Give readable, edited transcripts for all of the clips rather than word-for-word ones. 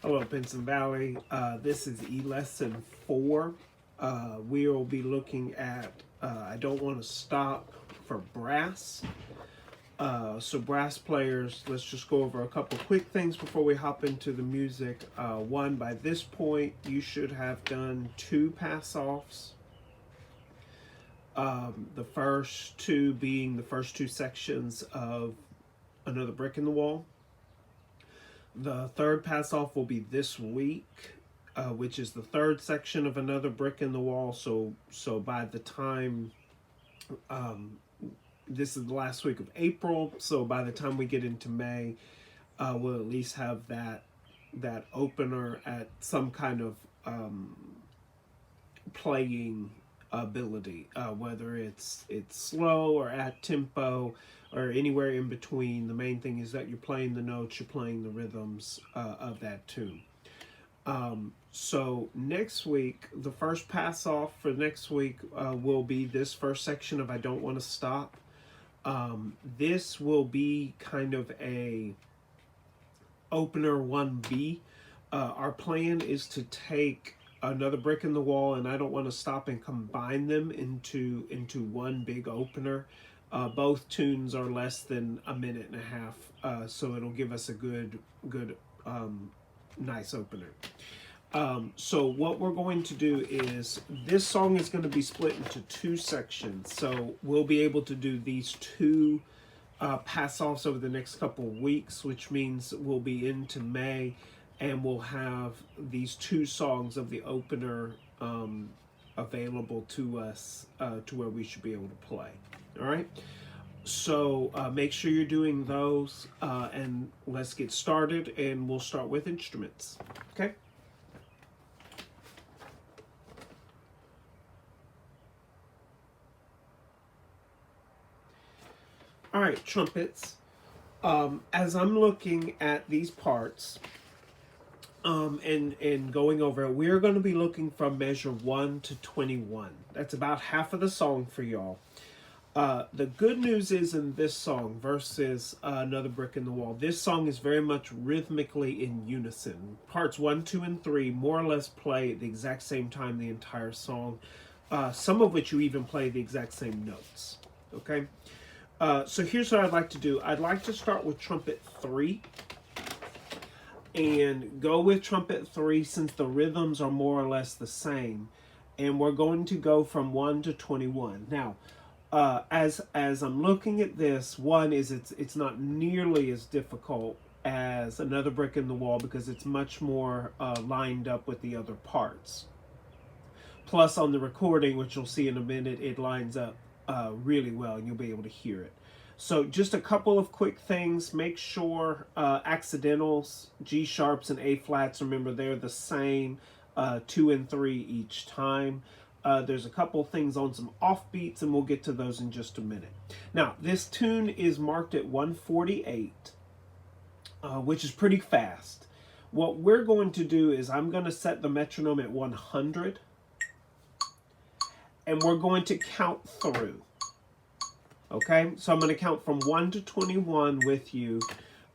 Hello, Pinson Valley. This is lesson 4. We will be looking at I Don't Want to Stop for brass. So brass players, let's just go over a couple quick things before we hop into the music. One, by this point, you should have done 2 pass-offs. The first 2 being the first 2 sections of Another Brick in the Wall. The third pass off will be this week, which is the third section of Another Brick in the Wall. So by the time this is the last week of April, so by the time we get into May, we'll at least have that opener at some kind of playing ability, whether it's slow or at tempo or anywhere in between. The main thing is that you're playing the notes, you're playing the rhythms of that tune. So next week, the first pass off for next week will be this first section of I Don't Want to Stop. This will be kind of a opener 1B. Our plan is to take Another Brick in the Wall and I Don't Want to Stop and combine them into one big opener. Both tunes are less than a minute and a half, so it'll give us a good nice opener. So what we're going to do is this song is going to be split into 2 sections, so we'll be able to do these 2 pass-offs over the next couple of weeks, which means we'll be into May and we'll have these 2 songs of the opener available to us to where we should be able to play. All right, so make sure you're doing those, and let's get started, and we'll start with instruments. Okay. All right, trumpets. As I'm looking at these parts, and going over it, we're going to be looking from measure 1 to 21. That's about half of the song for y'all. The good news is in this song versus Another Brick in the Wall, this song is very much rhythmically in unison. Parts 1, 2, and 3 more or less play at the exact same time the entire song, some of which you even play the exact same notes. Okay? So here's what I'd like to do. I'd like to start with trumpet 3 and go with trumpet 3 since the rhythms are more or less the same. And we're going to go from 1 to 21. Now, as I'm looking at this, one is it's not nearly as difficult as Another Brick in the Wall because it's much more lined up with the other parts. Plus, on the recording, which you'll see in a minute, it lines up really well, and you'll be able to hear it. So just a couple of quick things. Make sure accidentals, G sharps and A flats, remember they're the same, 2 and 3 each time. There's a couple things on some offbeats, and we'll get to those in just a minute. Now, this tune is marked at 148, which is pretty fast. What we're going to do is I'm going to set the metronome at 100, and we're going to count through. Okay, so I'm going to count from 1 to 21 with you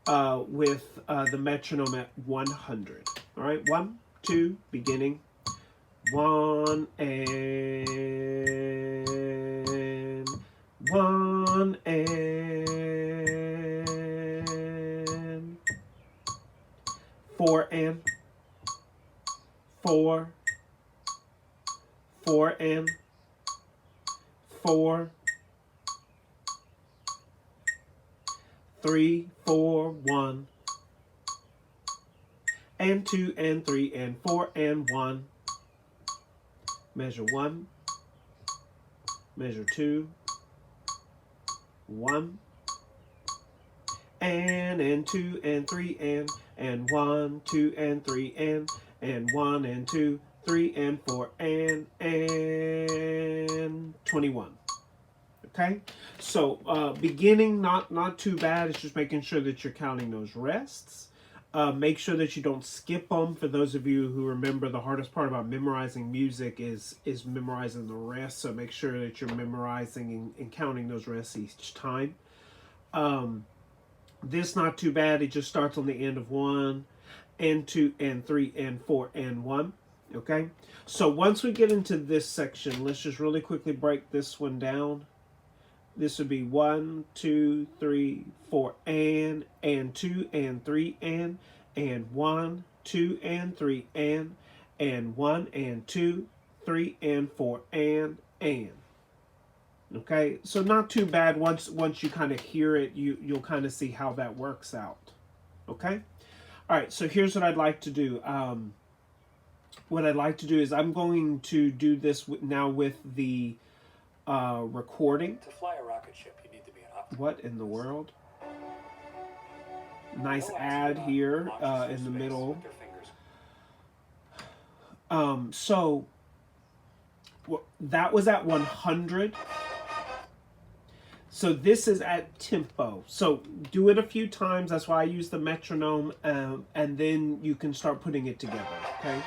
with the metronome at 100. All right, 1, 2, beginning. 1 and 1 and 4 and 4, 4 and 4, 3, 4, 1, and 2 and 3 and 4 and 1. Measure 1, measure 2, 1, and 2 and 3 and 1, 2 and 3 and 1 and 2, 3 and 4 and 21. Okay, so beginning not too bad. It's just making sure that you're counting those rests. Make sure that you don't skip them. For those of you who remember, the hardest part about memorizing music is memorizing the rest. So make sure that you're memorizing and counting those rests each time. This not too bad. It just starts on the end of 1 and 2 and 3 and 4 and 1. Okay, so once we get into this section, let's just really quickly break this one down. This would be 1, 2, 3, 4 and 2 and 3 and 1, 2 and 3 and 1 and 2, 3 and 4 and. Okay, so not too bad. Once you kind of hear it, you'll kind of see how that works out. Okay, all right. So here's what I'd like to do. What I'd like to do is I'm going to do this now with the recording. To fly a rocket ship, you need to be an optimist. What in the world? Nice ad here in the middle. So that was at 100. So this is at tempo. So do it a few times. That's why I use the metronome, and then you can start putting it together. Okay.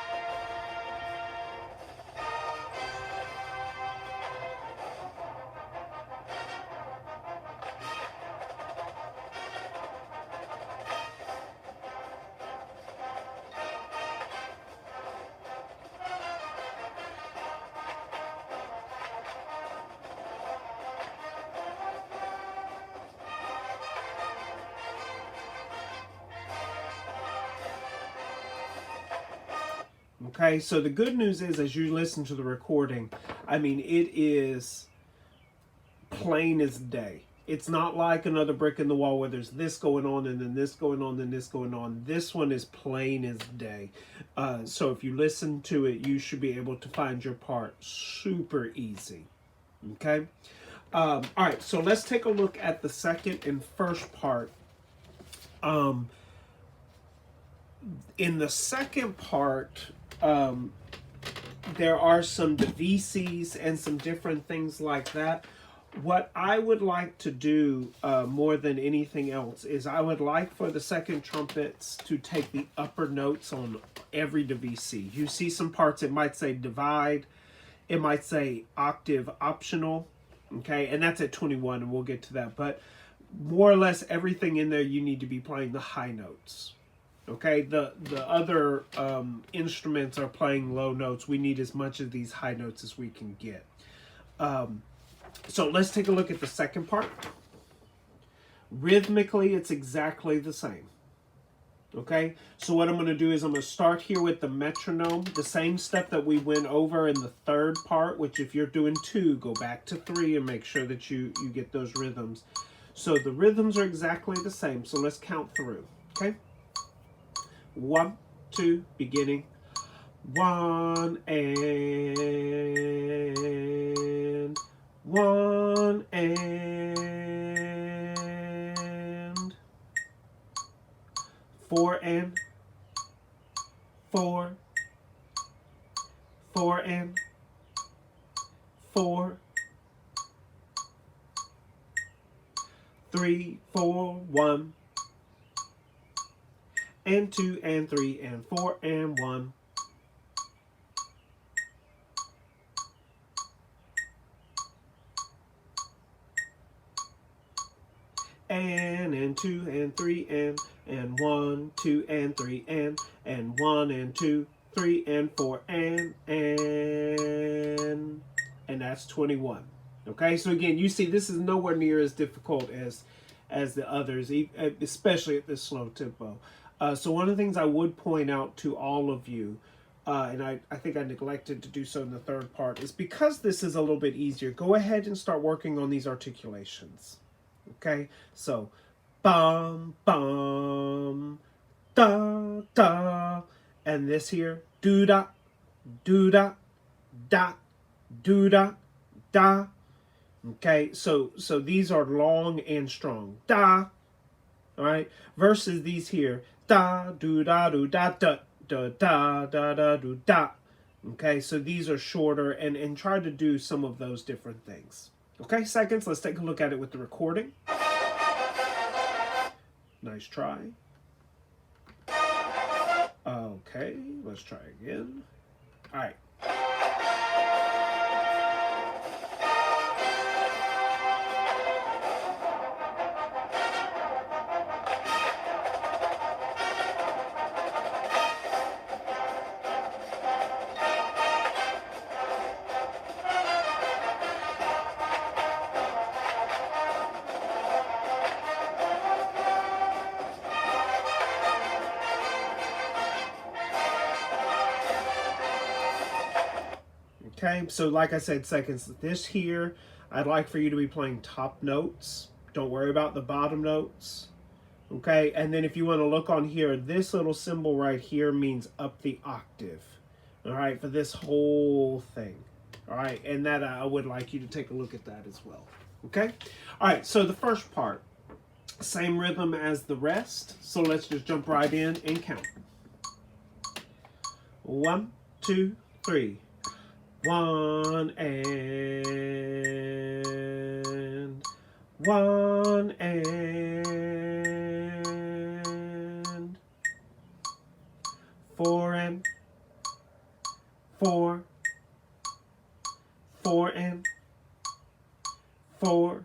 Okay, so the good news is, as you listen to the recording, I mean, it is plain as day. It's not like another brick in the wall where there's this going on and then this going on and this going on. This one is plain as day. So if you listen to it, you should be able to find your part super easy. Okay? All right, so let's take a look at the second and first part. In the second part, there are some VCs and some different things like that. What I would like to do more than anything else is I would like for the second trumpets to take the upper notes on every VC. You see some parts, it might say divide, it might say octave optional, okay, and that's at 21, and we'll get to that. But more or less everything in there, you need to be playing the high notes. Okay, the other instruments are playing low notes. We need as much of these high notes as we can get. So let's take a look at the second part. Rhythmically, it's exactly the same. Okay, so what I'm going to do is I'm going to start here with the metronome, the same step that we went over in the third part, which if you're doing 2, go back to 3 and make sure that you get those rhythms. So the rhythms are exactly the same. So let's count through. Okay. 1, 2, beginning. 1 and 1 and 4 and 4, 4 and 4, 3, 4, 1. And 2 and 3 and 4 and 1. And 2 and 3 and 1, 2 and 3 and 1 and 2, 3 and 4 and that's 21. Okay, so again, you see this is nowhere near as difficult as the others, especially at this slow tempo. So one of the things I would point out to all of you, and I think I neglected to do so in the third part, is because this is a little bit easier, go ahead and start working on these articulations. Okay? So, bum, bum, da, da, and this here, do-da, do-da, da, do-da, da. Okay? So these are long and strong. Da. All right? Versus these here, da, do, da, do, da, da, da, da, da, da, do, da. Okay, so these are shorter, and try to do some of those different things. Okay, seconds, let's take a look at it with the recording. Nice try. Okay, let's try again. All right. Okay, so like I said seconds, this here, I'd like for you to be playing top notes. Don't worry about the bottom notes. Okay, and then if you want to look on here, this little symbol right here means up the octave. All right, for this whole thing. All right, and that I would like you to take a look at that as well. Okay, all right, so the first part, same rhythm as the rest. So let's just jump right in and count. 1, 2, 3. 1 and 1 and 4 and 4, 4 and 4,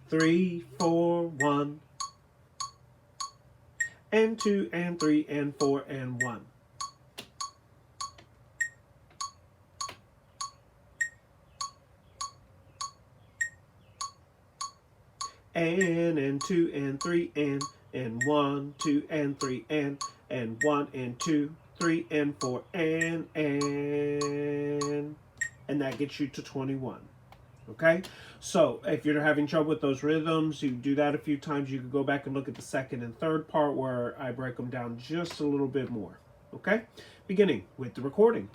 3, 4, 1 and 2 and 3 and 4 and 1. And 2 and 3 and 1, 2 and 3 and 1 and 2, 3 and 4 and that gets you to 21. Okay, so if you're having trouble with those rhythms, you do that a few times. You can go back and look at the second and third part where I break them down just a little bit more. Okay, beginning with the recording.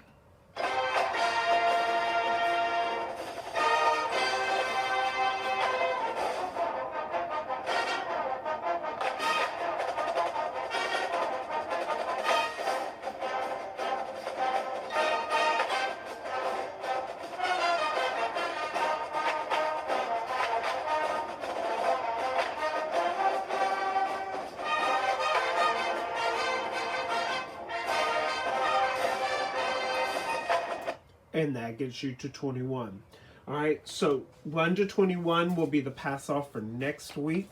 And that gets you to 21. All right, so 1 to 21 will be the pass off for next week.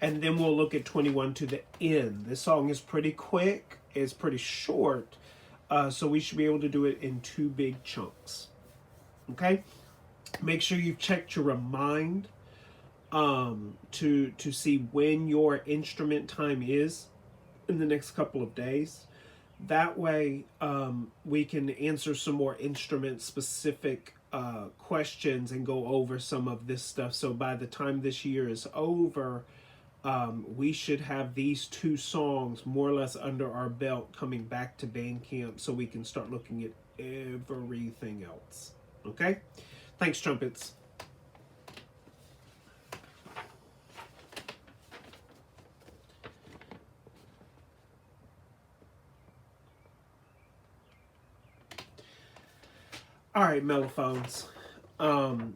And then we'll look at 21 to the end. This song is pretty quick, it's pretty short, so we should be able to do it in 2 big chunks. Okay, make sure you've checked your remind to see when your instrument time is in the next couple of days. That way, we can answer some more instrument-specific questions and go over some of this stuff. So by the time this year is over, we should have these 2 songs more or less under our belt coming back to Bandcamp so we can start looking at everything else. Okay? Thanks, trumpets. All right, mellophones. To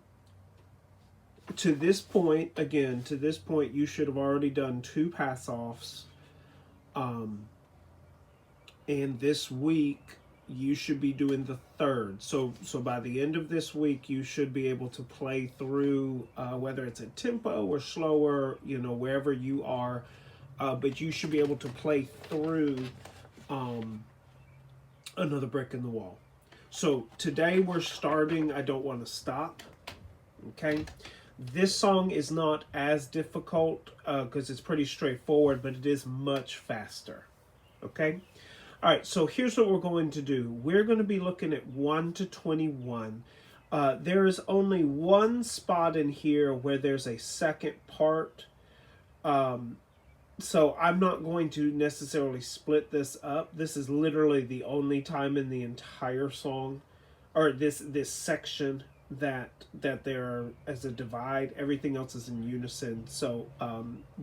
this point, you should have already done 2 pass-offs. And this week, you should be doing the 3rd. So by the end of this week, you should be able to play through, whether it's a tempo or slower, wherever you are. But you should be able to play through Another Brick in the Wall. So today we're starting I Don't Want to Stop. Okay, this song is not as difficult because it's pretty straightforward, but it is much faster. Okay, all right, so here's what we're going to do. We're going to be looking at 1 to 21. There is only one spot in here where there's a second part. So I'm not going to necessarily split this up. This is literally the only time in the entire song, or this section, that there as a divide. Everything else is in unison. So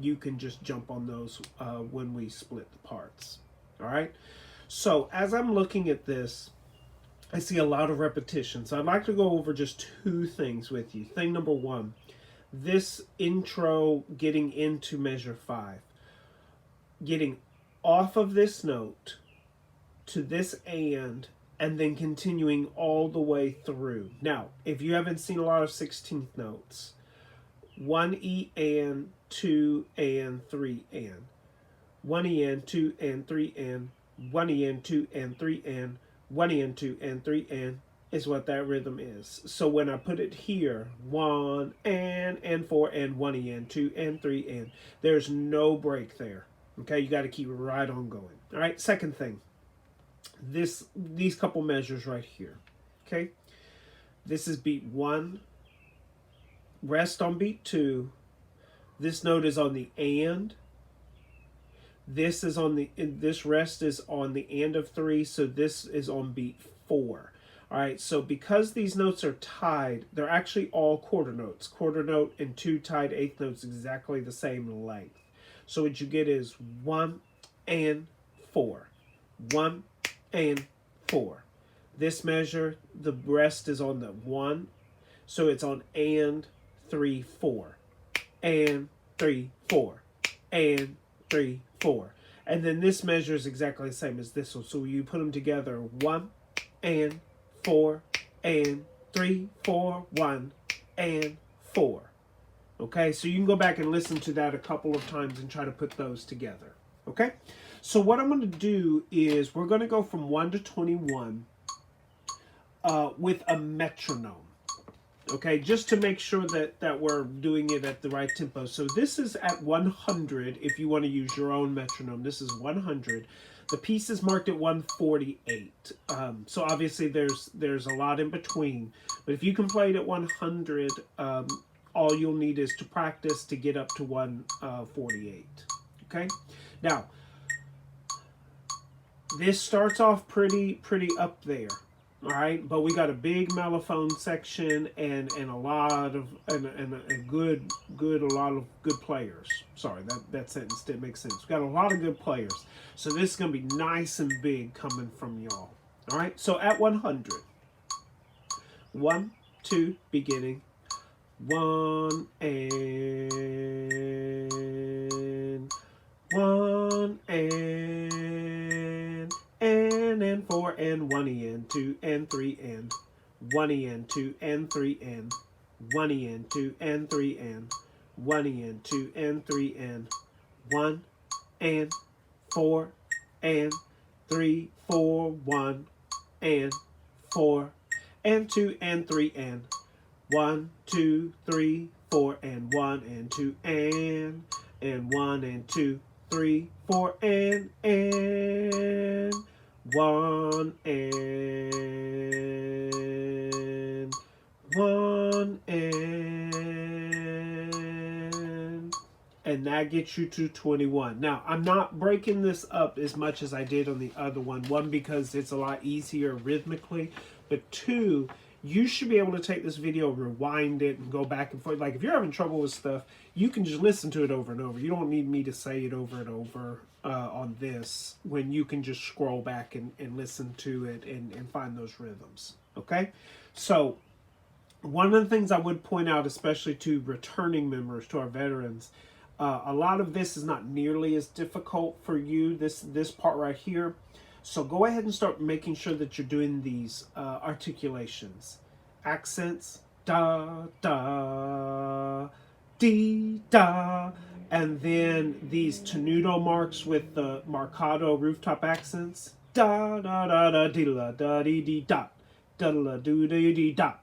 you can just jump on those when we split the parts. All right. So as I'm looking at this, I see a lot of repetition. So I'd like to go over just 2 things with you. Thing number 1, this intro getting into measure 5. Getting off of this note to this and then continuing all the way through. Now, if you haven't seen a lot of 16th notes, 1 E and 2 and 3 and 1 E and 2 and 3 and 1 E and 2 and 3 and 1 E and 2 and 3 and is what that rhythm is. So when I put it here, 1 and 4 and 1 E and 2 and 3 and, there's no break there. Okay, you got to keep it right on going. All right, second thing. these couple measures right here. Okay, this is beat 1, rest on beat 2. This note is on the and. This rest is on the and of 3, so this is on beat 4. All right, so because these notes are tied, they're actually all quarter notes. Quarter note and 2 tied eighth notes exactly the same length. So what you get is 1 and 4. 1 and 4. This measure, the rest is on the 1, so it's on and 3 4. And 3 4. And 3 4. And then this measure is exactly the same as this one. So you put them together, 1 and 4 and 3 4 1 and 4. Okay, so you can go back and listen to that a couple of times and try to put those together. Okay, so what I'm going to do is we're going to go from 1 to 21 with a metronome. Okay, just to make sure that we're doing it at the right tempo. So this is at 100 if you want to use your own metronome. This is 100. The piece is marked at 148. So obviously there's a lot in between. But if you can play it at 100, all you'll need is to practice to get up to 148. Okay? Now, this starts off pretty up there. All right, but we got a big mellophone section and a lot of a lot of good players. Sorry, that sentence didn't make sense. We got a lot of good players, so this is gonna be nice and big coming from y'all. All right, so at 100, 1 2 beginning, 1 and 1 and 4 and 1 and 2 and 3 and 1 and 2 and 3 and 1 and 2 and 3 and 1 and 2 and 3 and 1 and 4 and 3 4 1 and 4 and 2 and 3 and 1 2 3 4 and 1 and 2 and 1 and 2 3 4 and 1 and 1 and that gets you to 21. Now, I'm not breaking this up as much as I did on the other one. One, because it's a lot easier rhythmically, but two, you should be able to take this video, rewind it, and go back and forth. Like, if you're having trouble with stuff, you can just listen to it over and over. You don't need me to say it over and over on this, when you can just scroll back and listen to it and find those rhythms. Okay? So, one of the things I would point out, especially to returning members, to our veterans, a lot of this is not nearly as difficult for you, this part right here. So go ahead and start making sure that you're doing these articulations. Accents, da, da, dee, da. And then these tenuto marks with the marcato rooftop accents. Da, da, da, da, dee, la, da, dee, dee, da. Da, la, doo, dee, dee, da.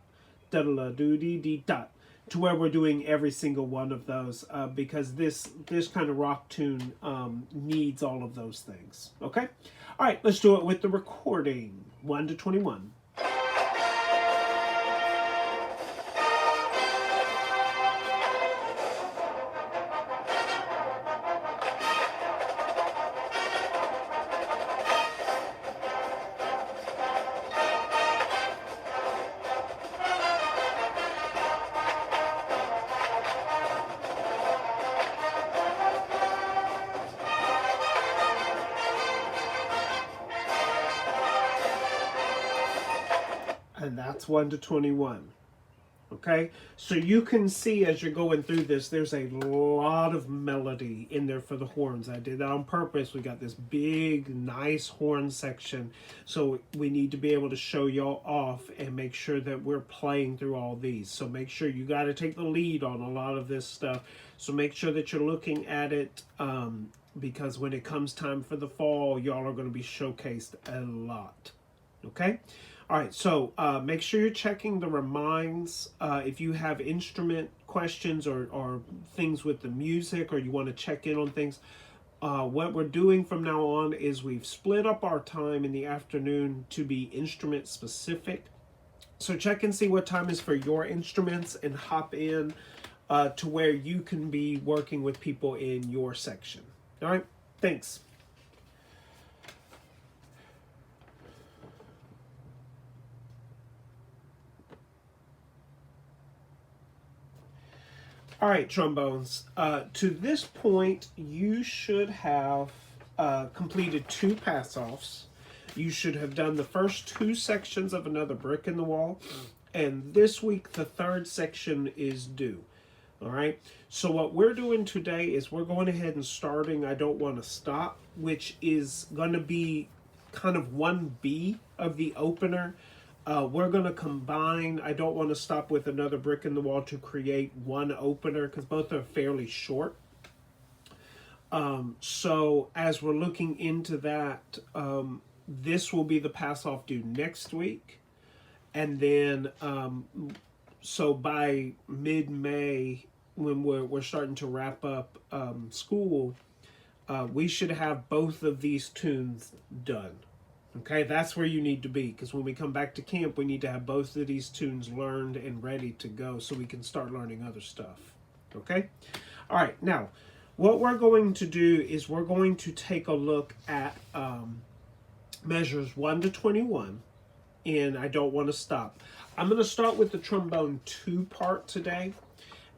Da, la, doo, dee, dee, da. To where we're doing every single one of those, because this kind of rock tune needs all of those things. Okay? All right, let's do it with the recording. 1 to 21. And that's 1 to 21. Okay? So you can see as you're going through this, there's a lot of melody in there for the horns. I did that on purpose. We got this big, nice horn section. So we need to be able to show y'all off and make sure that we're playing through all these. So make sure you got to take the lead on a lot of this stuff. So make sure that you're looking at it, because when it comes time for the fall, y'all are going to be showcased a lot. Okay? All right, so make sure you're checking the reminds. If you have instrument questions or things with the music, or you want to check in on things, What we're doing from now on is we've split up our time in the afternoon to be instrument specific. So check and see what time is for your instruments and hop in to where you can be working with people in your section. All right, thanks. All right, trombones. To this point, you should have completed 2 pass-offs. You should have done the first 2 sections of Another Brick in the Wall. And this week, the 3rd section is due. All right. So what we're doing today is we're going ahead and starting I Don't Want to Stop, which is going to be kind of 1B of the opener. We're going to combine I Don't Want to Stop with Another Brick in the Wall to create one opener because both are fairly short. So as we're looking into that, this will be the pass-off due next week. And then, so by mid-May, when we're starting to wrap up school, we should have both of these tunes done. Okay, that's where you need to be, because when we come back to camp, we need to have both of these tunes learned and ready to go so we can start learning other stuff. Okay? All right, now, what we're going to do is we're going to take a look at measures 1 to 21, and I Don't Want to Stop. I'm going to start with the trombone 2 part today,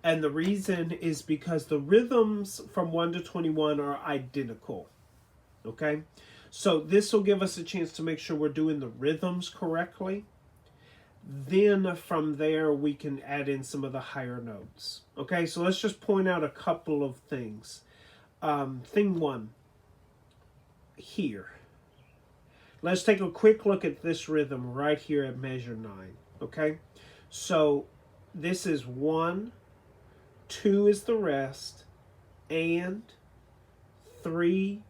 and the reason is because the rhythms from 1 to 21 are identical. Okay? So this will give us a chance to make sure we're doing the rhythms correctly. Then from there, we can add in some of the higher notes. Okay, so let's just point out a couple of things. Thing 1, here. Let's take a quick look at this rhythm right here at measure 9. Okay, so this is 1, 2 is the rest, and 3,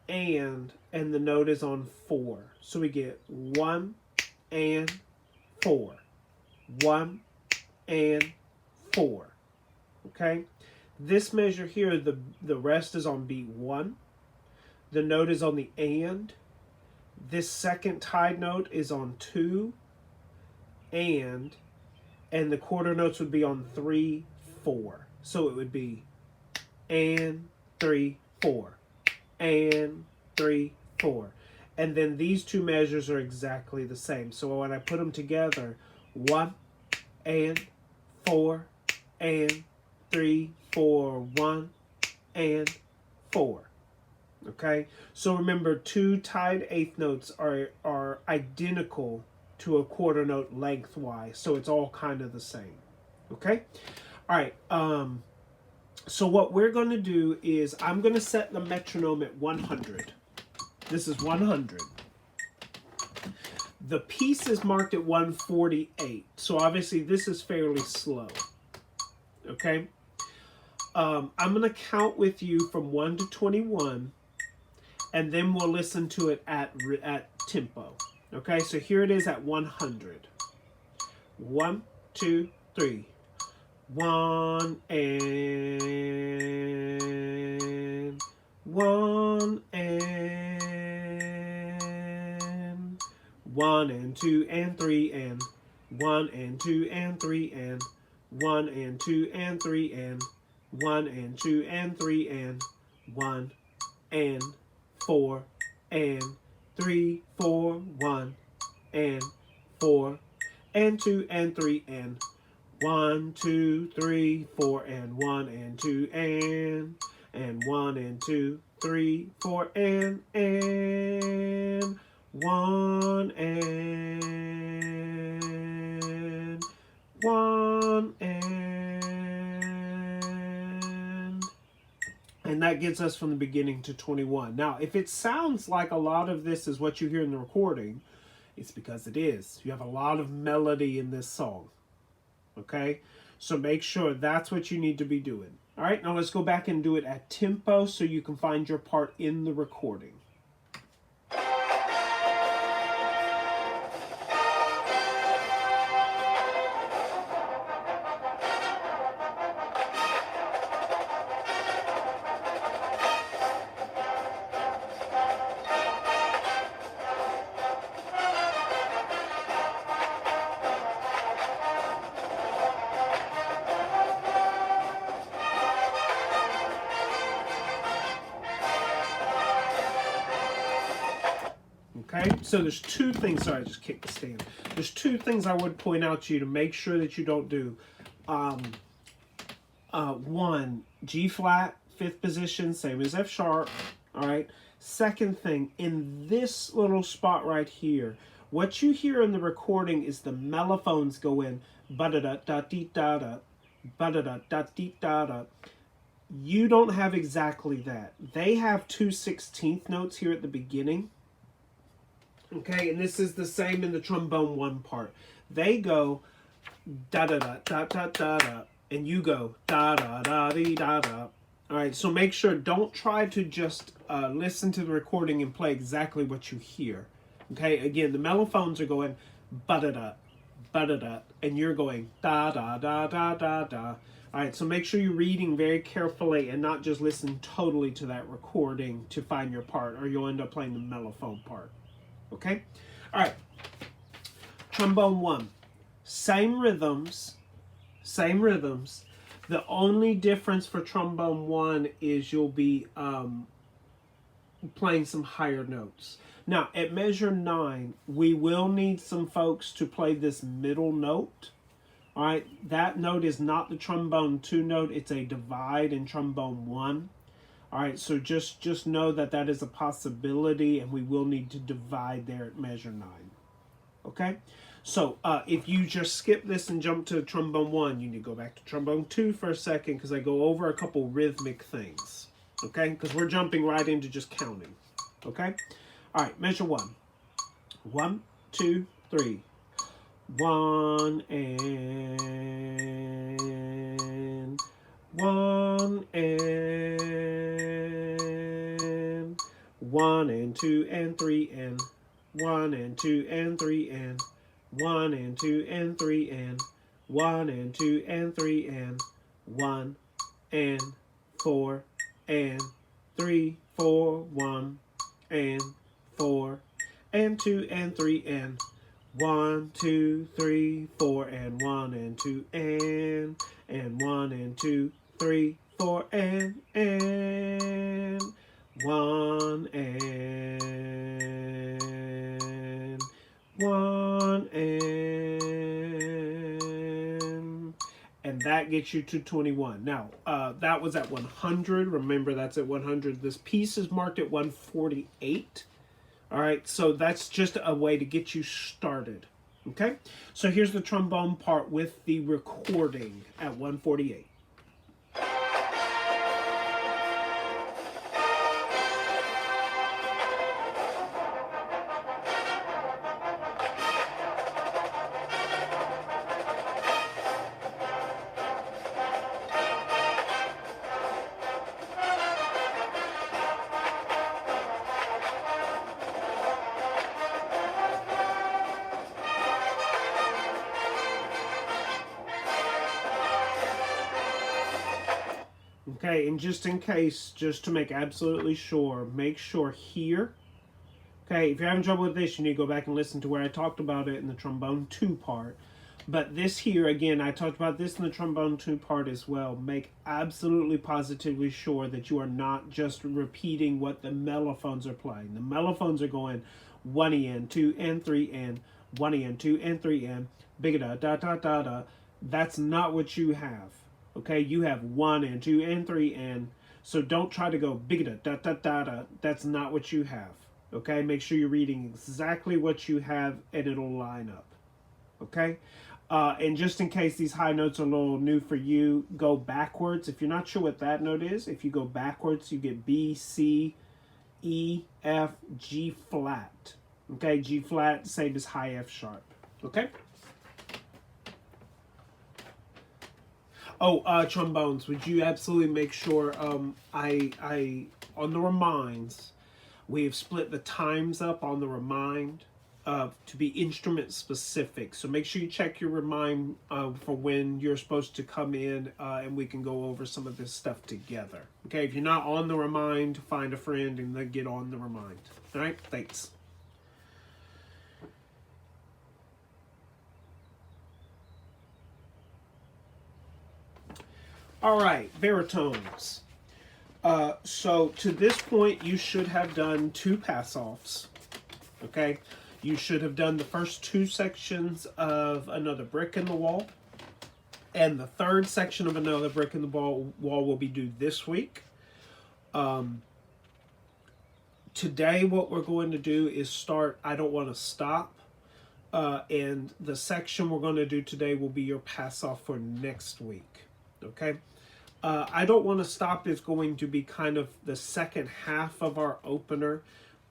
and the note is on 4. So we get 1 and 4. 1 and 4. Okay? This measure here, the rest is on beat 1. The note is on the and. This second tied note is on 2. And the quarter notes would be on 3, 4. So it would be and 3, 4. And 3, 4. And then these 2 measures are exactly the same. So when I put them together, 1 and 4 and 3, 4, 1 and 4. Okay? So remember, 2 tied eighth notes are identical to a quarter note lengthwise. So it's all kind of the same. Okay? All right. So what we're going to do is I'm going to set the metronome at 100. This is 100. The piece is marked at 148. So obviously this is fairly slow. Okay? I'm going to count with you from 1 to 21. And then we'll listen to it at tempo. Okay? So here it is at 100. 1, 2, 3. 1 and 1 and 1 and 2 and 3 and 1 and 2 and 3 and 1 and 2 and 3 and 1 and 2 and 3 and 1 and 4 and 3, 4, 1 and 4 and 2 and 3 and 1, 2, 3, 4 and 1 and 2 and 1 and 2, 3, 4 and 1 and 1 and that gets us from the beginning to 21. Now, if it sounds like a lot of this is what you hear in the recording, it's because it is. You have a lot of melody in this song. Okay? So make sure that's what you need to be doing. All right, now let's go back and do it at tempo so you can find your part in the recording. Okay, so there's two things. Sorry, I just kicked the stand. There's two things I would point out to you to make sure that you don't do. One, G flat, fifth position, same as F sharp. All right. Second thing, in this little spot right here, what you hear in the recording is the mellophones go in ba da da da dee da da, ba da da da dee da da. You don't have exactly that. They have 2/16 notes here at the beginning. Okay, and this is the same in the trombone one part. They go da da da da da da da, and you go da da da dee da da. All right, so make sure, don't try to just listen to the recording and play exactly what you hear. Okay, again, the mellophones are going ba da da, and you're going da da da da da da. All right, so make sure you're reading very carefully and not just listen totally to that recording to find your part, or you'll end up playing the mellophone part. Okay? All right. Trombone one. Same rhythms. The only difference for trombone one is you'll be playing some higher notes. Now, at measure 9, we will need some folks to play this middle note. All right, that note is not the trombone 2 note. It's a divide in trombone 1. All right, so just know that that is a possibility, and we will need to divide there at measure 9. Okay, so if you just skip this and jump to trombone 1, you need to go back to trombone 2 for a second, because I go over a couple rhythmic things. Okay, because we're jumping right into just counting. Okay, all right, measure 1. 1, 2, 3. 1 and 1 and 1 and 2 and 3 and 1 and 2 and 3 and 1 and 2 and 3 and 1 and 2 and 3 and 1 and 4 and 3, 4, 1 and 4 and 2 and 3 and 1, 2, 3, 4 and 1 and 2 and 1 and 2, 3, 4 and 1 and 1 and that gets you to 21. Now, that was at 100. Remember, that's at 100. This piece is marked at 148. All right, so that's just a way to get you started. Okay, so here's the trombone part with the recording at 148. Okay, and just in case, just to make absolutely sure, make sure here, okay, if you're having trouble with this, you need to go back and listen to where I talked about it in the trombone 2 part. But this here, again, I talked about this in the trombone 2 part as well. Make absolutely positively sure that you are not just repeating what the mellophones are playing. The mellophones are going 1 and 2 and 3 and 1 and 2 and 3 and big da da da da da. That's not what you have. Okay, you have 1 and 2 and 3 and, so don't try to go big da da da da da. That's not what you have. Okay, make sure you're reading exactly what you have and it'll line up. Okay, and just in case these high notes are a little new for you, go backwards. If you're not sure what that note is, if you go backwards, you get B, C, E, F, G flat. Okay, G flat, same as high F sharp. Okay. Oh, trombones, would you absolutely make sure I on the reminds, we have split the times up on the remind to be instrument specific. So make sure you check your remind for when you're supposed to come in and we can go over some of this stuff together. Okay, if you're not on the remind, find a friend and then get on the remind. All right, thanks. All right, baritones. So to this point, you should have done 2 pass-offs. Okay, you should have done the first 2 sections of Another Brick in the Wall, and the 3rd section of Another Brick in the Wall will be due this week. Today, what we're going to do is start I Don't Want to Stop. And the section we're going to do today will be your pass off for next week. Okay? I Don't Want to Stop is going to be kind of the second half of our opener.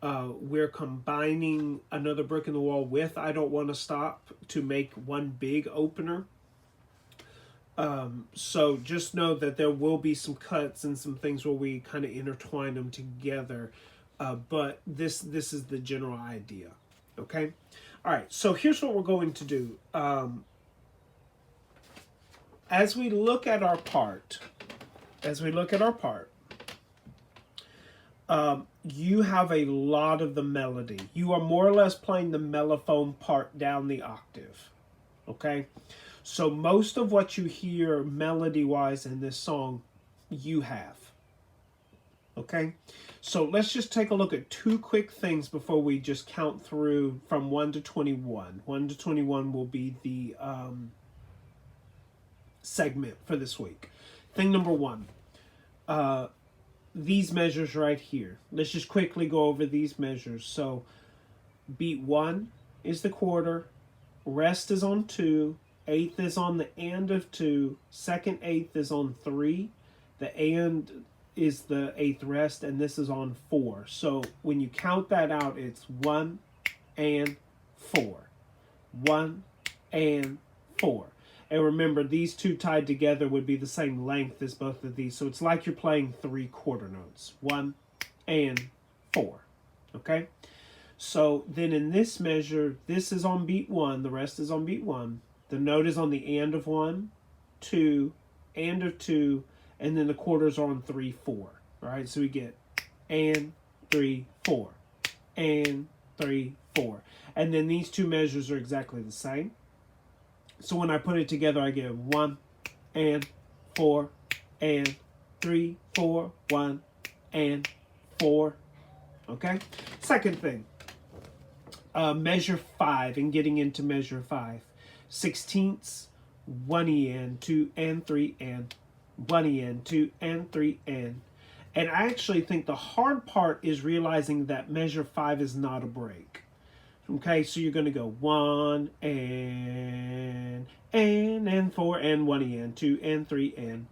We're combining Another Brick in the Wall with I Don't Want to Stop to make one big opener. So just know that there will be some cuts and some things where we kind of intertwine them together. But this is the general idea. Okay? All right, so here's what we're going to do. As we look at our part, you have a lot of the melody. You are more or less playing the mellophone part down the octave. Okay? So most of what you hear melody-wise in this song, you have. Okay? So let's just take a look at 2 quick things before we just count through from 1 to 21. 1 to 21 will be the segment for this week. Thing number 1, these measures right here. Let's just quickly go over these measures. So beat 1 is the quarter, rest is on 2, eighth is on the and of 2, second eighth is on 3, the and is the 8th rest, and this is on 4. So when you count that out, it's 1 and 4. 1 and 4. And remember, these 2 tied together would be the same length as both of these. So it's like you're playing 3 quarter notes. 1 and 4. Okay? So then in this measure, this is on beat 1. The rest is on beat 1. The note is on the and of 1, 2, and of 2, and then the quarters are on 3, 4. All right, so we get and 3, 4, and 3, 4. And then these 2 measures are exactly the same. So when I put it together, I get 1 and 4 and 3, 4, 1 and 4. Okay? Second thing, measure 5 and getting into measure 5. 16ths, 1 en, 2 and 3 and 1 en, 2 and 3 en. And I actually think the hard part is realizing that measure 5 is not a break. Okay, so you're going to go 1 and 4 and 1 en, 2 and 3 en.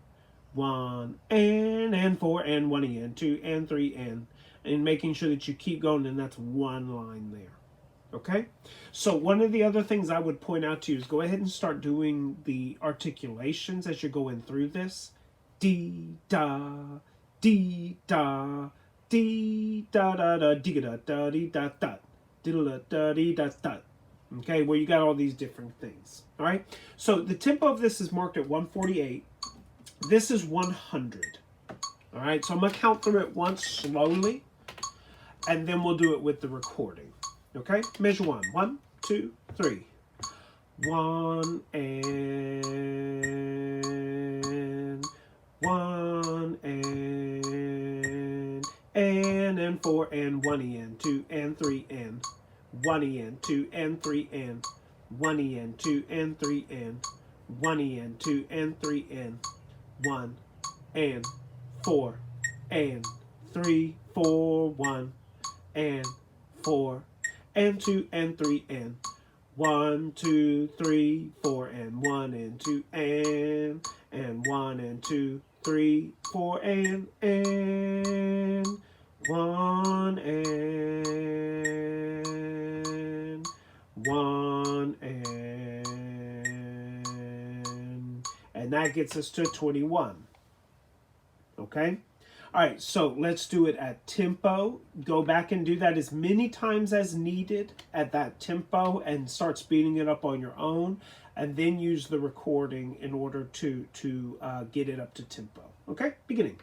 1 and 4 and 1 en, 2 and 3 en. And making sure that you keep going, and that's one line there. Okay, so one of the other things I would point out to you is go ahead and start doing the articulations as you're going through this. Dee da, dee da, dee da da da, dee da da dee da da, dee da da dee da da. Okay, where you got all these different things. All right, so the tempo of this is marked at 148. This is 100. All right, so I'm gonna count through it once slowly, and then we'll do it with the recording. Okay, measure 1. 1, 2, 3. 1 and 1 and 4 and 1 en, 2 and 3 en. 1 en, 2 and 3 en. 1 en, 2 and 3 en. 1 en, 2 and 3 en. 1 and 4 and 3, 4, 1 and 4 and 2 and 3 and 1, 2, 3, 4 and 1 and 2 and 1 and 2, 3, 4 and 1 and 1 and that gets us to 21. Okay? All right, so let's do it at tempo. Go back and do that as many times as needed at that tempo and start speeding it up on your own, and then use the recording in order to get it up to tempo. Okay, beginning.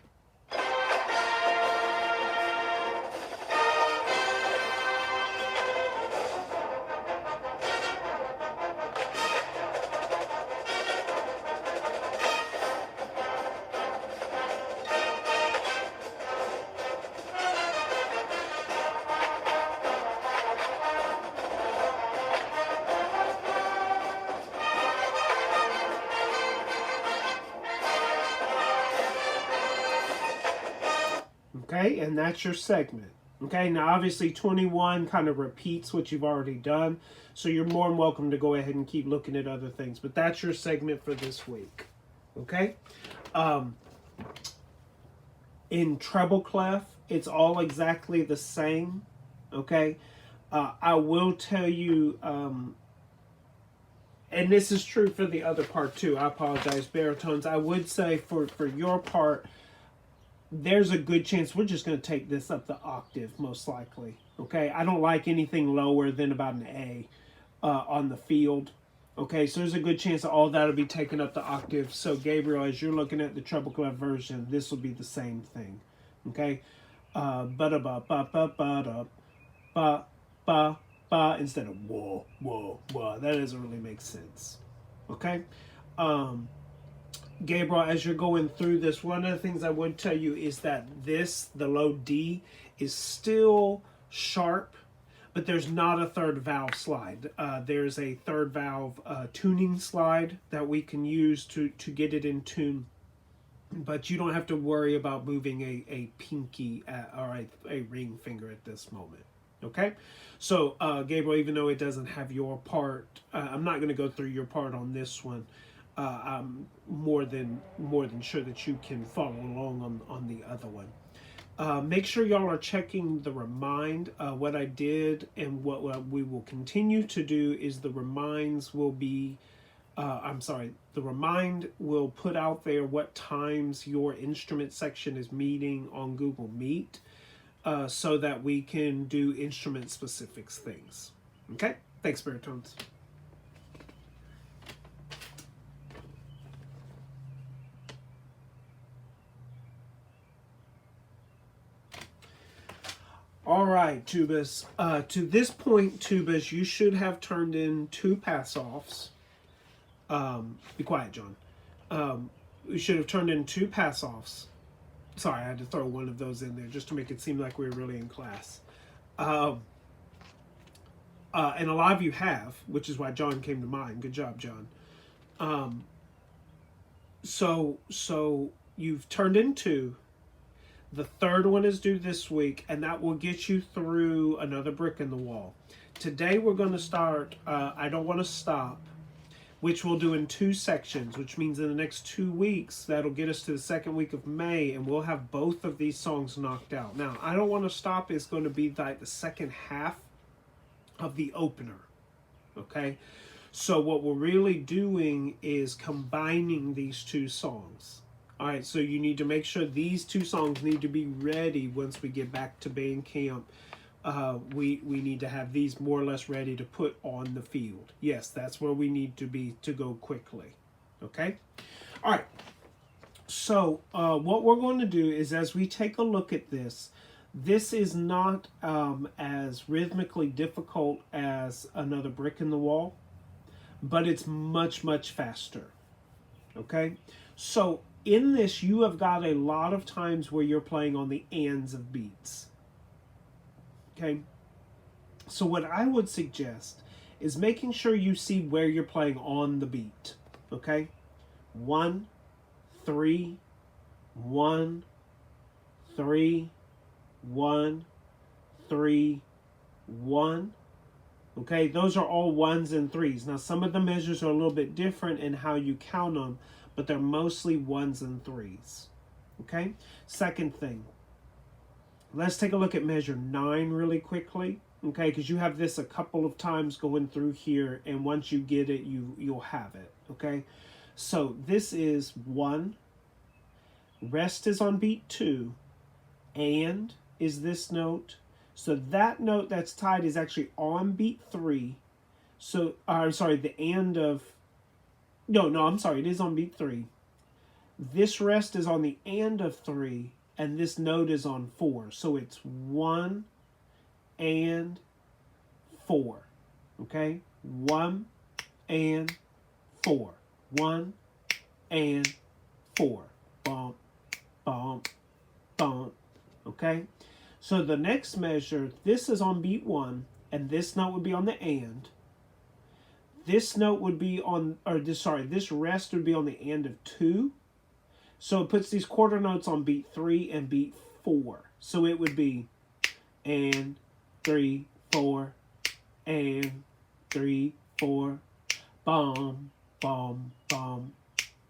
Okay, and that's your segment. Okay, now obviously 21 kind of repeats what you've already done, so you're more than welcome to go ahead and keep looking at other things, but that's your segment for this week. Okay? In treble clef, it's all exactly the same. Okay? I will tell you, and this is true for the other part too. I apologize, baritones. I would say for your part, there's a good chance we're just going to take this up the octave, most likely. Okay, I don't like anything lower than about an A on the field. Okay, so there's a good chance that all that'll be taken up the octave. So Gabriel, as you're looking at the treble clef version, this will be the same thing. Okay, ba da ba ba ba ba da ba ba ba instead of whoa whoa whoa. That doesn't really make sense. Okay. Gabriel, as you're going through this, one of the things I would tell you is that the low D, is still sharp, but there's not a third valve slide. There's a third valve tuning slide that we can use to get it in tune, but you don't have to worry about moving a pinky or a ring finger at this moment. Okay, so Gabriel, even though it doesn't have your part, I'm not going to go through your part on this one. I'm more than sure that you can follow along on the other one. Make sure y'all are checking the remind. What I did and what we will continue to do is the reminds will be, the remind will put out there what times your instrument section is meeting on Google Meet, so that we can do instrument specific things. Okay, thanks, baritones. All right, tubas. To this point, tubas, you should have turned in 2 pass-offs. Be quiet, John. You should have turned in 2 pass-offs. Sorry, I had to throw one of those in there just to make it seem like we were really in class. And a lot of you have, which is why John came to mind. Good job, John. So you've turned in 2. The third one is due this week, and that will get you through another brick in the wall. Today we're going to start I Don't Want to Stop, which we'll do in 2 sections, which means in the next 2 weeks, that'll get us to the second week of May, and we'll have both of these songs knocked out. Now, I Don't Want to Stop is going to be like the second half of the opener, okay? So what we're really doing is combining these 2 songs. All right, so you need to make sure these 2 songs need to be ready once we get back to band camp. We need to have these more or less ready to put on the field. Yes, that's where we need to be to go quickly. Okay? All right. So what we're going to do is, as we take a look at this is not as rhythmically difficult as Another Brick in the Wall, but it's much, much faster. Okay? So in this, you have got a lot of times where you're playing on the ands of beats. Okay? So what I would suggest is making sure you see where you're playing on the beat. Okay? 1, 3, 1, 3, 1, 3, 1. Okay? Those are all 1s and 3s. Now, some of the measures are a little bit different in how you count them, but they're mostly 1s and 3s. Okay? Second thing. Let's take a look at measure 9 really quickly. Okay, because you have this a couple of times going through here, and once you get it, you'll have it. Okay? So this is 1. Rest is on beat 2. And is this note. So that note that's tied is actually on beat 3. So, I'm sorry, the and of... No, I'm sorry, it is on beat 3. This rest is on the and of 3, and this note is on 4. So it's 1 and 4. Okay? 1 and 4. 1 and 4. Bump, bump, bump. Okay? So the next measure, this is on beat 1, and this note would be on the and. This note would be on, this rest would be on the and of 2. So it puts these quarter notes on beat 3 and beat 4. So it would be and 3, 4, and 3, 4, bum, bum, bum,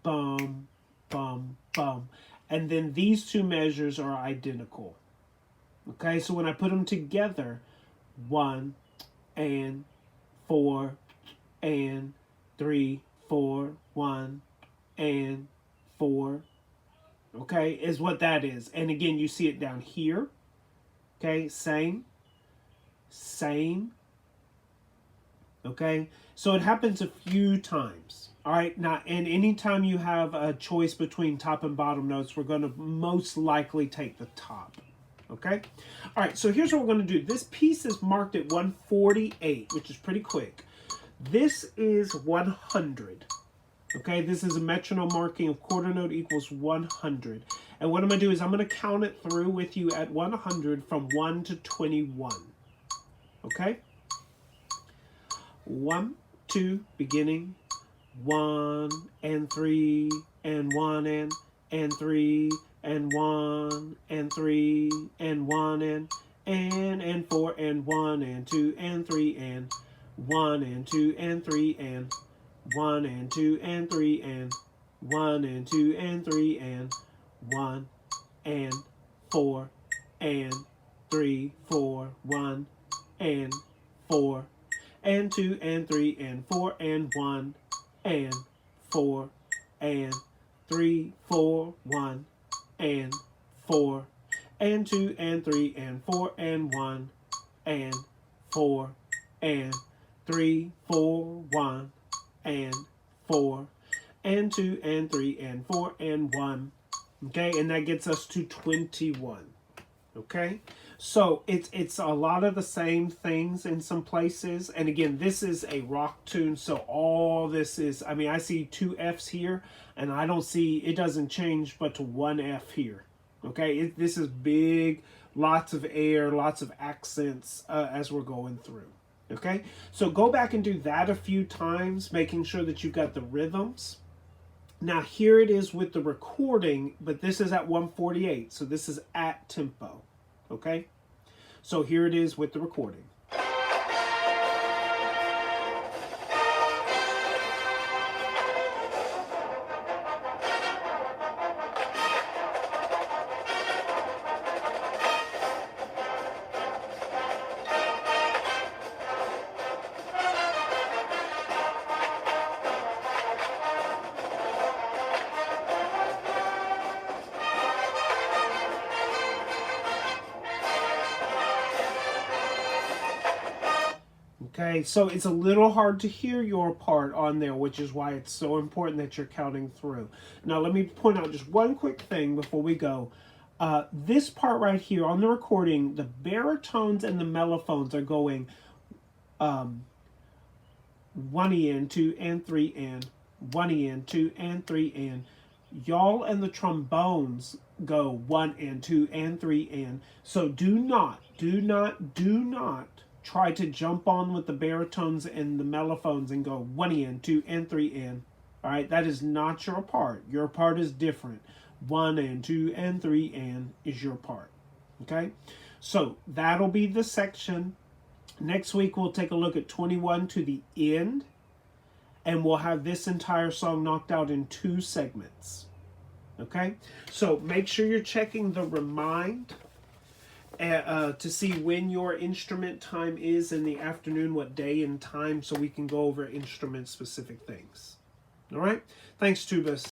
bum, bum, bum. And then these two measures are identical. Okay, so when I put them together, 1 and 4 and 3, 4, 1 and 4. Okay, is what that is. And again, you see it down here. Okay, same. Okay, so it happens a few times. All right, now, and anytime you have a choice between top and bottom notes, we're going to most likely take the top. Okay, all right, so here's what we're going to do. This piece is marked at 148, which is pretty quick. This is 100. Okay, this is a metronome marking of quarter note equals 100. And what I'm going to do is I'm going to count it through with you at 100 from 1 to 21. Okay? 1, 2, beginning. 1 and 3 and 1 and 3 and 1 and 3 and 1 and 4 and 1 and 2 and 3 and 1 and 2 and 3 and 1 and 2 and 3 and 1 and 2 and 3 and 1 and 4 and 3, 4, 1 and 4 and 2 and 3 and 4 and 1 and 4 and 3, 4, 1 and 4 and 2 and 3 and 4 and 1 and 4 and 3, 4, 1 and 4 and 2 and 3 and 4 and 1. Okay, and that gets us to 21. Okay, so it's a lot of the same things in some places. And again, this is a rock tune, so all this is, I mean, I see 2 F's here, and I don't see, it doesn't change but to 1 F here. Okay, this is big, lots of air, lots of accents as we're going through. Okay, so go back and do that a few times, making sure that you've got the rhythms. Now here it is with the recording, but this is at 148, so this is at tempo. Okay, so here it is with the recording. Okay, so it's a little hard to hear your part on there, which is why it's so important that you're counting through. Now, let me point out just one quick thing before we go. This part right here on the recording, the baritones and the mellophones are going 1 and 2 and 3 and 1 and 2 and 3 and. Y'all and the trombones go 1 and 2 and 3 and. So do not try to jump on with the baritones and the mellophones and go 1 and 2 and 3 and. All right, that is not your part. Your part is different. 1 and 2 and 3 and is your part. Okay, so that'll be the section. Next week we'll take a look at 21 to the end, and we'll have this entire song knocked out in 2 segments. Okay, so make sure you're checking the remind to see when your instrument time is in the afternoon, what day and time, so we can go over instrument specific things. All right, thanks, Tubas.